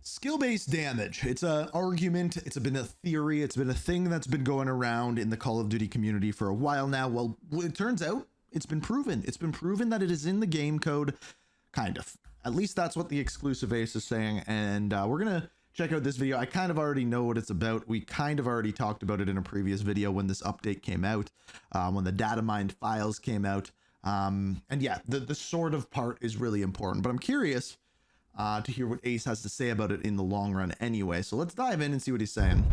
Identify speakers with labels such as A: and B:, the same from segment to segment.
A: Skill-based damage. It's an argument. It's been a theory. It's been a thing that's been going around in the Call of Duty community for a while now. Well, it turns out it's been proven. It's been proven that it is in the game code, kind of. At least that's what the exclusive ace is saying. And we're going to check out this video. I kind of already know what it's about. We kind of already talked about it in a previous video when this update came out, when the data mined files came out. And yeah, the sort of part is really important. But I'm curious to hear what Ace has to say about it in the long run anyway. So let's dive in and see what he's saying.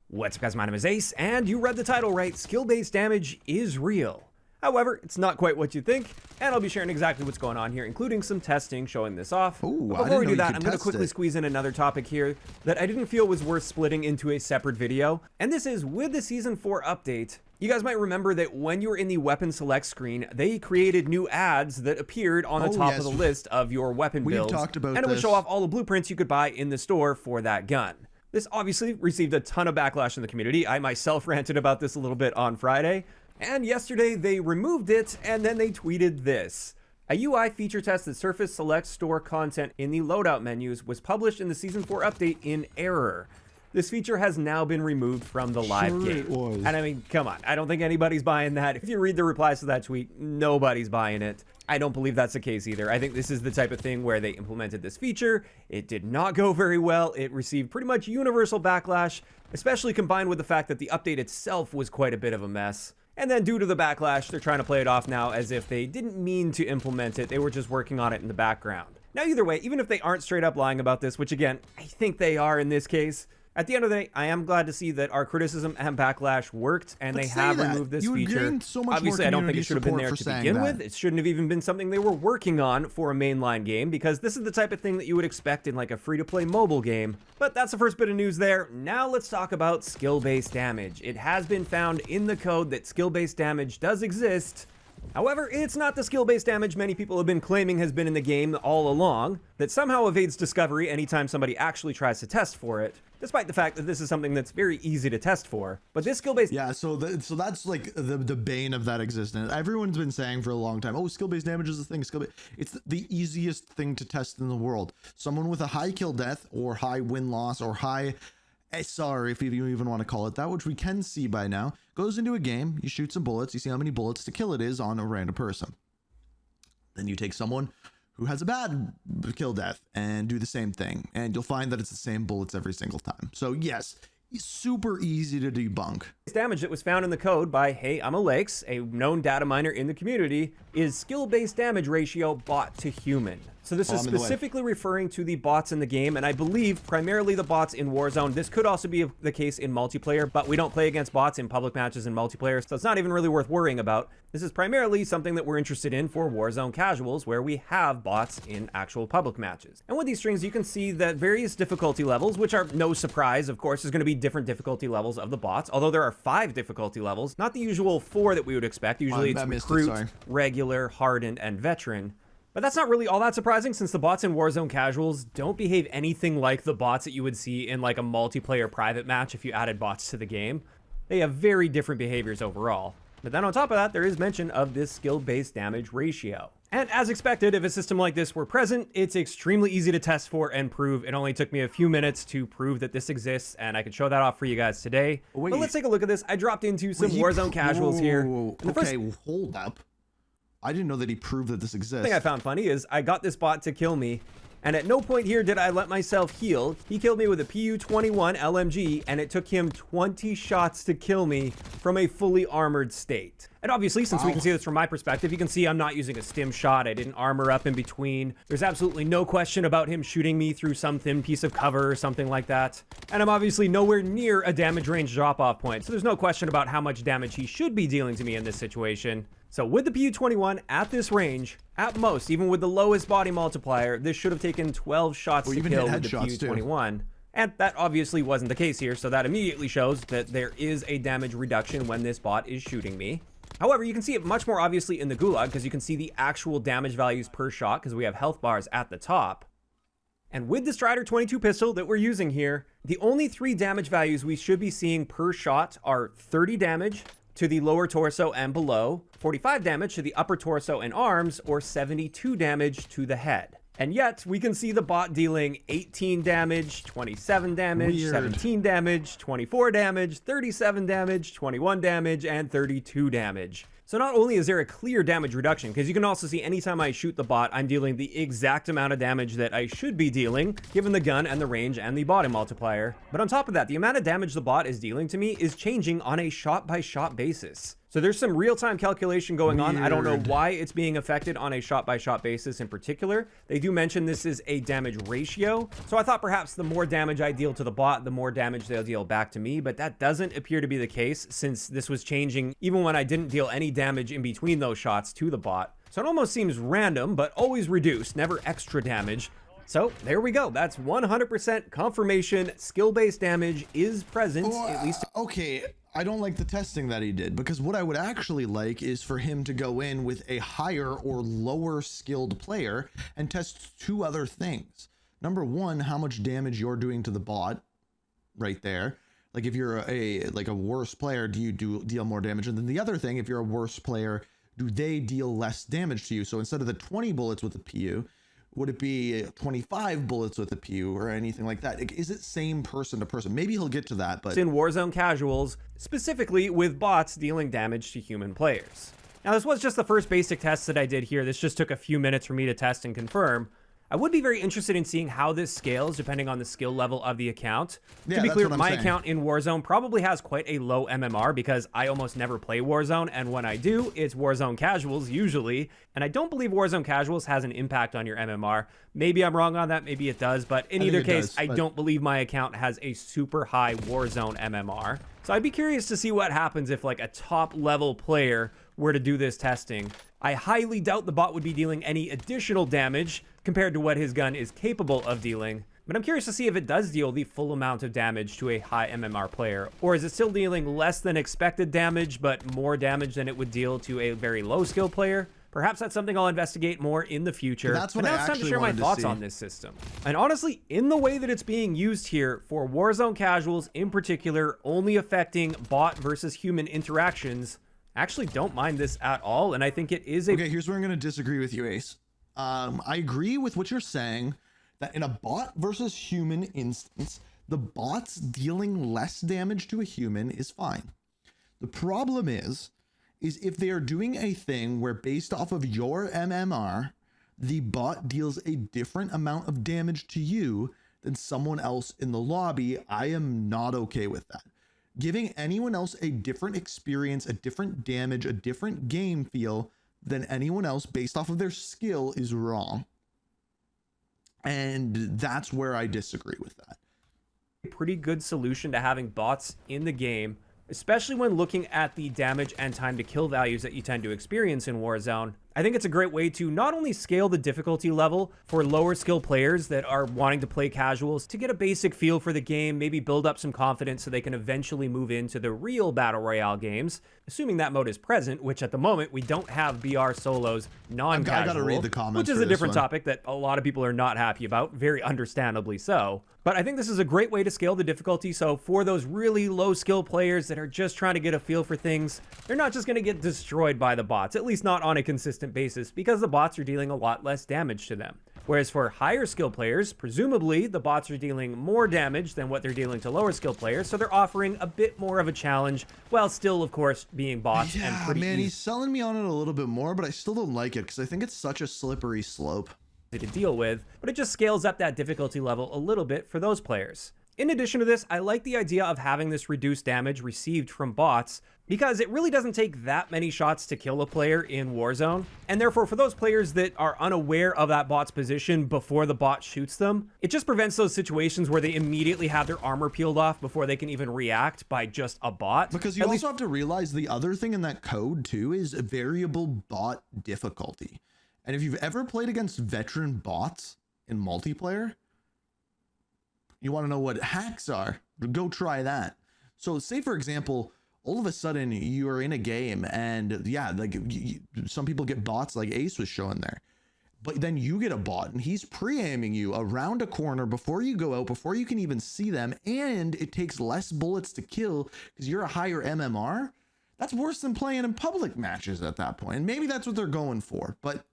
B: What's up guys, my name is Ace, and you read the title right, skill-based damage is real. However, it's not quite what you think, and I'll be sharing exactly what's going on here, including some testing showing this off.
A: Ooh,
B: but before we do that, I'm going to quickly squeeze in another topic here that I didn't feel was worth splitting into a separate video, and this is with the Season 4 update. You guys might remember that when you were in the weapon select screen, they created new ads that appeared on the top of the list of your weapon builds.
A: We've talked about
B: and it would show off all the blueprints you could buy in the store for that gun. This obviously received a ton of backlash in the community. I myself ranted about this a little bit on Friday. And yesterday they removed it and then they tweeted this. A UI feature test that surfaced select store content in the loadout menus was published in the Season 4 update in error. This feature has now been removed from the live game.
A: It was.
B: And I mean, come on, I don't think anybody's buying that. If you read the replies to that tweet, nobody's buying it. I don't believe that's the case either. I think this is the type of thing where they implemented this feature. It did not go very well. It received pretty much universal backlash, especially combined with the fact that the update itself was quite a bit of a mess. And then due to the backlash, they're trying to play it off now as if they didn't mean to implement it. They were just working on it in the background. Now, either way, even if they aren't straight up lying about this, which again, I think they are in this case, at the end of the day, I am glad to see that our criticism and backlash worked, and they have removed this feature. Obviously, I don't think it should have been there to begin with. It shouldn't have even been something they were working on for a mainline game, because this is the type of thing that you would expect in like a free-to-play mobile game. But that's the first bit of news there. Now let's talk about skill-based damage. It has been found in the code that skill-based damage does exist. However, it's not the skill-based damage many people have been claiming has been in the game all along, that somehow evades discovery anytime somebody actually tries to test for it, despite the fact that this is something that's very easy to test for. But this skill-based...
A: Yeah, so that's like the bane of that existence. Everyone's been saying for a long time, oh, skill-based damage is the thing. It's the easiest thing to test in the world. Someone with a high kill death or high win-loss or high SR, if you even want to call it that, which we can see by now, goes into a game, you shoot some bullets, you see how many bullets to kill it is on a random person. Then you take someone who has a bad kill death and do the same thing, and you'll find that it's the same bullets every single time. So yes, super easy to debunk.
B: Damage that was found in the code by Hey I'm a Lakes, a known data miner in the community, is skill-based damage ratio bot to human. So this is specifically referring to the bots in the game, and I believe primarily the bots in Warzone. This could also be the case in multiplayer, but we don't play against bots in public matches and multiplayer, so it's not even really worth worrying about. This is primarily something that we're interested in for Warzone casuals, where we have bots in actual public matches. And with these strings, you can see that various difficulty levels, which are no surprise, of course, there's going to be different difficulty levels of the bots, although there are 5 difficulty levels, not the usual 4 that we would expect. Usually it's recruit, regular, hardened, and veteran. But that's not really all that surprising, since the bots in Warzone casuals don't behave anything like the bots that you would see in like a multiplayer private match if you added bots to the game. They have very different behaviors overall. But then on top of that, there is mention of this skill-based damage ratio. And as expected, if a system like this were present, it's extremely easy to test for and prove. It only took me a few minutes to prove that this exists, and I could show that off for you guys today. But let's take a look at this. I dropped into some Warzone casuals here.
A: Okay, hold up. I didn't know that he proved that this exists.
B: The thing I found funny is I got this bot to kill me, and at no point here did I let myself heal. He killed me with a PU-21 LMG, and it took him 20 shots to kill me from a fully armored state. And obviously, since we can see this from my perspective, you can see I'm not using a stim shot. I didn't armor up in between. There's absolutely no question about him shooting me through some thin piece of cover or something like that. And I'm obviously nowhere near a damage range drop-off point, so there's no question about how much damage he should be dealing to me in this situation. So with the PU-21 at this range, at most, even with the lowest body multiplier, this should have taken 12 shots to kill with the PU-21. And that obviously wasn't the case here, so that immediately shows that there is a damage reduction when this bot is shooting me. However, you can see it much more obviously in the Gulag, because you can see the actual damage values per shot, because we have health bars at the top. And with the Strider 22 pistol that we're using here, the only 3 damage values we should be seeing per shot are 30 damage to the lower torso and below, 45 damage to the upper torso and arms, or 72 damage to the head. And yet, we can see the bot dealing 18 damage, 27 damage,
A: Weird.
B: 17 damage, 24 damage, 37 damage, 21 damage, and 32 damage. So not only is there a clear damage reduction, because you can also see anytime I shoot the bot, I'm dealing the exact amount of damage that I should be dealing, given the gun and the range and the body multiplier. But on top of that, the amount of damage the bot is dealing to me is changing on a shot-by-shot basis. So there's some real-time calculation going on. I don't know why it's being affected on a shot-by-shot basis in particular. They do mention this is a damage ratio, so I thought perhaps the more damage I deal to the bot, the more damage they'll deal back to me, but that doesn't appear to be the case since this was changing even when I didn't deal any damage in between those shots to the bot. So it almost seems random, but always reduced, never extra damage. So there we go. That's 100% confirmation. Skill-based damage is present, at least.
A: Okay, I don't like the testing that he did, because what I would actually like is for him to go in with a higher or lower skilled player and test two other things. Number one, how much damage you're doing to the bot right there. Like if you're a worse player, do you deal more damage? And then the other thing, if you're a worse player, do they deal less damage to you? So instead of the 20 bullets with the PU, would it be 25 bullets with a PU or anything like that? Like, is it same person to person? Maybe he'll get to that, but
B: in Warzone casuals, specifically with bots dealing damage to human players. Now, this was just the first basic test that I did here. This just took a few minutes for me to test and confirm. I would be very interested in seeing how this scales depending on the skill level of the account.
A: Yeah,
B: to be
A: that's
B: clear,
A: what I'm
B: my
A: saying.
B: account in Warzone probably has quite a low MMR because I almost never play Warzone, and when I do, it's Warzone casuals usually, and I don't believe Warzone casuals has an impact on your MMR. Maybe I'm wrong on that, maybe it does, but in either case, I don't believe my account has a super high Warzone MMR. So I'd be curious to see what happens if like a top level player were to do this testing. I highly doubt the bot would be dealing any additional damage compared to what his gun is capable of dealing. But I'm curious to see if it does deal the full amount of damage to a high MMR player, or is it still dealing less than expected damage, but more damage than it would deal to a very low skill player? Perhaps that's something I'll investigate more in the future.
A: That's what
B: but now
A: I
B: it's time to
A: actually
B: share my
A: wanted to
B: thoughts
A: see.
B: on this system. And honestly, in the way that it's being used here for Warzone casuals in particular, only affecting bot versus human interactions, I actually don't mind this at all, and I think it is a...
A: Okay, here's where I'm going to disagree with you, Ace. I agree with what you're saying, that in a bot versus human instance, the bots dealing less damage to a human is fine. The problem is if they are doing a thing where based off of your MMR, the bot deals a different amount of damage to you than someone else in the lobby, I am not okay with that. Giving anyone else a different experience, a different damage, a different game feel than anyone else based off of their skill is wrong. And that's where I disagree with that.
B: Pretty good solution to having bots in the game, especially when looking at the damage and time to kill values that you tend to experience in Warzone. I think it's a great way to not only scale the difficulty level for lower skill players that are wanting to play casuals to get a basic feel for the game, maybe build up some confidence so they can eventually move into the real Battle Royale games, assuming that mode is present, which at the moment we don't have BR solos non-casual,
A: I gotta read the comments
B: which is
A: for
B: a
A: this
B: different
A: one.
B: topic that a lot of people are not happy about, very understandably so. But I think this is a great way to scale the difficulty, so for those really low skill players that are just trying to get a feel for things, they're not just going to get destroyed by the bots, at least not on a consistent basis, because the bots are dealing a lot less damage to them. Whereas for higher skill players, presumably the bots are dealing more damage than what they're dealing to lower skill players, so they're offering a bit more of a challenge, while still, of course, being bots and pretty
A: man,
B: easy
A: he's selling me on it a little bit more, but I still don't like it because I think it's such a slippery slope
B: to deal with, but it just scales up that difficulty level a little bit for those players. In addition to this, I like the idea of having this reduced damage received from bots because it really doesn't take that many shots to kill a player in Warzone, and therefore for those players that are unaware of that bot's position before the bot shoots them, it just prevents those situations where they immediately have their armor peeled off before they can even react by just a bot.
A: because you also have to realize the other thing in that code too is a variable bot difficulty. And if you've ever played against veteran bots in multiplayer, you want to know what hacks are, go try that. So say for example, all of a sudden you are in a game and yeah, like some people get bots like Ace was showing there, but then you get a bot and he's pre-aiming you around a corner before you go out, before you can even see them, and it takes less bullets to kill because you're a higher MMR. That's worse than playing in public matches at that point. And maybe that's what they're going for, but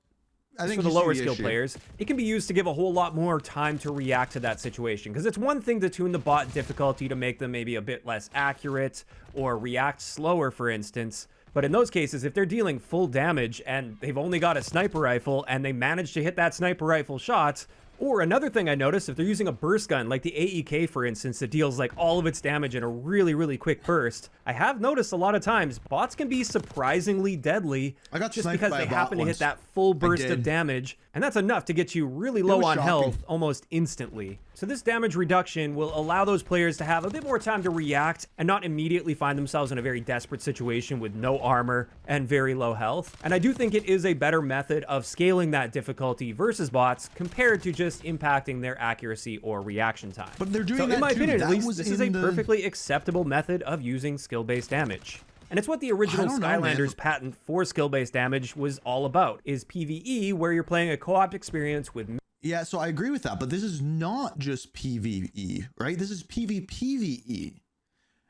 A: think
B: for the
A: you see
B: lower
A: the
B: skill
A: issue.
B: players, it can be used to give a whole lot more time to react to that situation. Because it's one thing to tune the bot difficulty to make them maybe a bit less accurate or react slower, for instance. But in those cases, if they're dealing full damage and they've only got a sniper rifle and they manage to hit that sniper rifle shot, or another thing I noticed, if they're using a burst gun, like the AEK, for instance, that deals like all of its damage in a really, really quick burst, I have noticed a lot of times bots can be surprisingly deadly just because they happen to hit that full burst of damage, and that's enough to get you really low on health almost instantly. So this damage reduction will allow those players to have a bit more time to react and not immediately find themselves in a very desperate situation with no armor and very low health. And I do think it is a better method of scaling that difficulty versus bots compared to just impacting their accuracy or reaction time.
A: But they're doing
B: so
A: that
B: in my opinion, at least,
A: was
B: this is a perfectly acceptable method of using skill-based damage. And it's what the original Skylanders patent for skill-based damage was all about, is PvE, where you're playing a co-op experience with...
A: Yeah, so I agree with that, but this is not just PvE, right? This is PvPvE.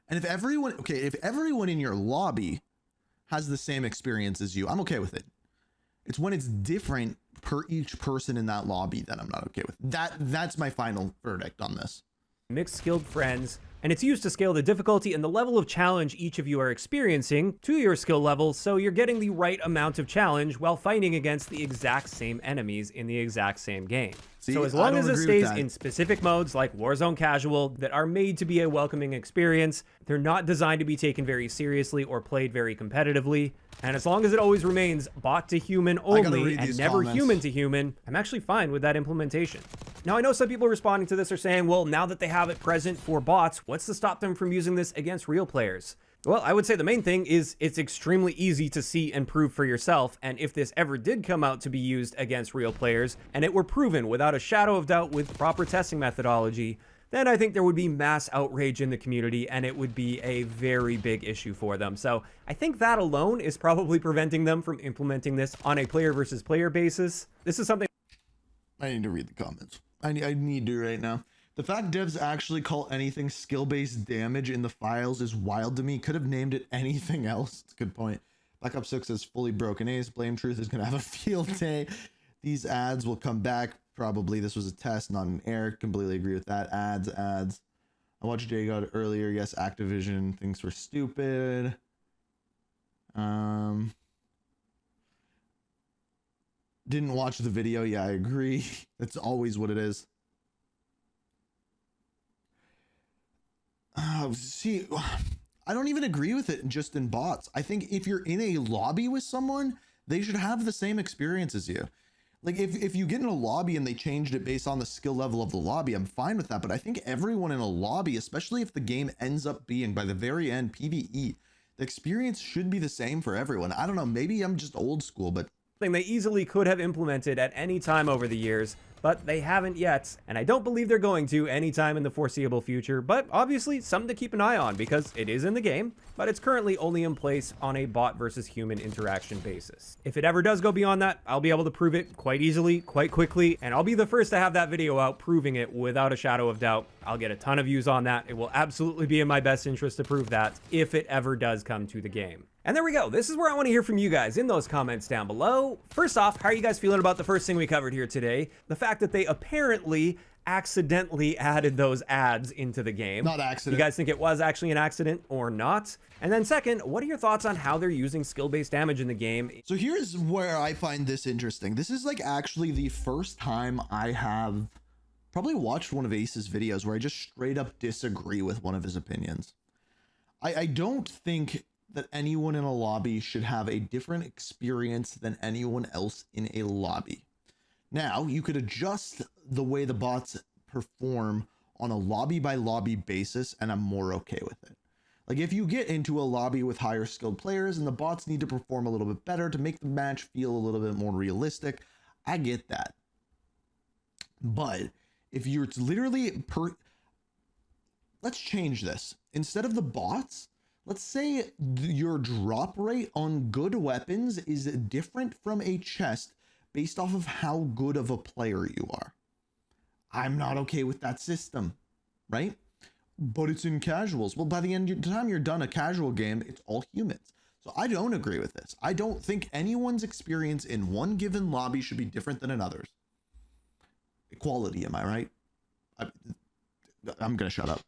A: And if everyone in your lobby has the same experience as you, I'm okay with it. It's when it's different per each person in that lobby that I'm not okay with. That's my final verdict on this.
B: Mixed skilled friends, and it's used to scale the difficulty and the level of challenge each of you are experiencing to your skill level, so you're getting the right amount of challenge while fighting against the exact same enemies in the exact same game.
A: See,
B: so as long as it stays in specific modes like Warzone Casual that are made to be a welcoming experience, they're not designed to be taken very seriously or played very competitively, and as long as it always remains bot to human only and never human to human, I'm actually fine with that implementation. Now, I know some people responding to this are saying, well, now that they have it present for bots, what's to stop them from using this against real players? Well, I would say the main thing is it's extremely easy to see and prove for yourself, and if this ever did come out to be used against real players, and it were proven without a shadow of doubt with proper testing methodology, then I think there would be mass outrage in the community, and it would be a very big issue for them. So I think that alone is probably preventing them from implementing this on a player versus player basis. This is something...
A: I need to read the comments. I need to right now. The fact devs actually call anything skill-based damage in the files is wild to me. Could have named it anything else. It's a good point. Black Ops 6 is fully broken ace. Blame Truth is going to have a field day. These ads will come back. Probably this was a test, not an error. Completely agree with that. Ads. I watched Jay God earlier. Yes, Activision thinks we're stupid. Didn't watch the video. Yeah, I agree. That's always what it is. See, I don't even agree with it just in bots. I think if you're in a lobby with someone, they should have the same experience as you. Like if you get in a lobby and they changed it based on the skill level of the lobby, I'm fine with that. But I think everyone in a lobby, especially if the game ends up being by the very end PvE, the experience should be the same for everyone. I don't know, maybe I'm just old school, but
B: they easily could have implemented at any time over the years, but they haven't yet, and I don't believe they're going to anytime in the foreseeable future, but obviously something to keep an eye on because it is in the game, but it's currently only in place on a bot versus human interaction basis. If it ever does go beyond that, I'll be able to prove it quite easily, quite quickly, and I'll be the first to have that video out proving it without a shadow of doubt. I'll get a ton of views on that. It will absolutely be in my best interest to prove that if it ever does come to the game. And there we go. This is where I want to hear from you guys in those comments down below. First off, how are you guys feeling about the first thing we covered here today? The fact that they apparently accidentally added those ads into the game.
A: Not accident.
B: You guys think it was actually an accident or not? And then second, what are your thoughts on how they're using skill-based damage in the game?
A: So here's where I find this interesting. This is like actually the first time I have probably watched one of Ace's videos where I just straight up disagree with one of his opinions. I don't think that anyone in a lobby should have a different experience than anyone else in a lobby. Now, you could adjust the way the bots perform on a lobby by lobby basis, and I'm more okay with it. Like if you get into a lobby with higher skilled players and the bots need to perform a little bit better to make the match feel a little bit more realistic, I get that. But if you're literally let's change this. Instead of the bots, let's say your drop rate on good weapons is different from a chest based off of how good of a player you are. I'm not okay with that system, right? But it's in casuals. Well, by the time you're done a casual game, it's all humans. So I don't agree with this. I don't think anyone's experience in one given lobby should be different than another's. Equality, am I right? I'm gonna shut up.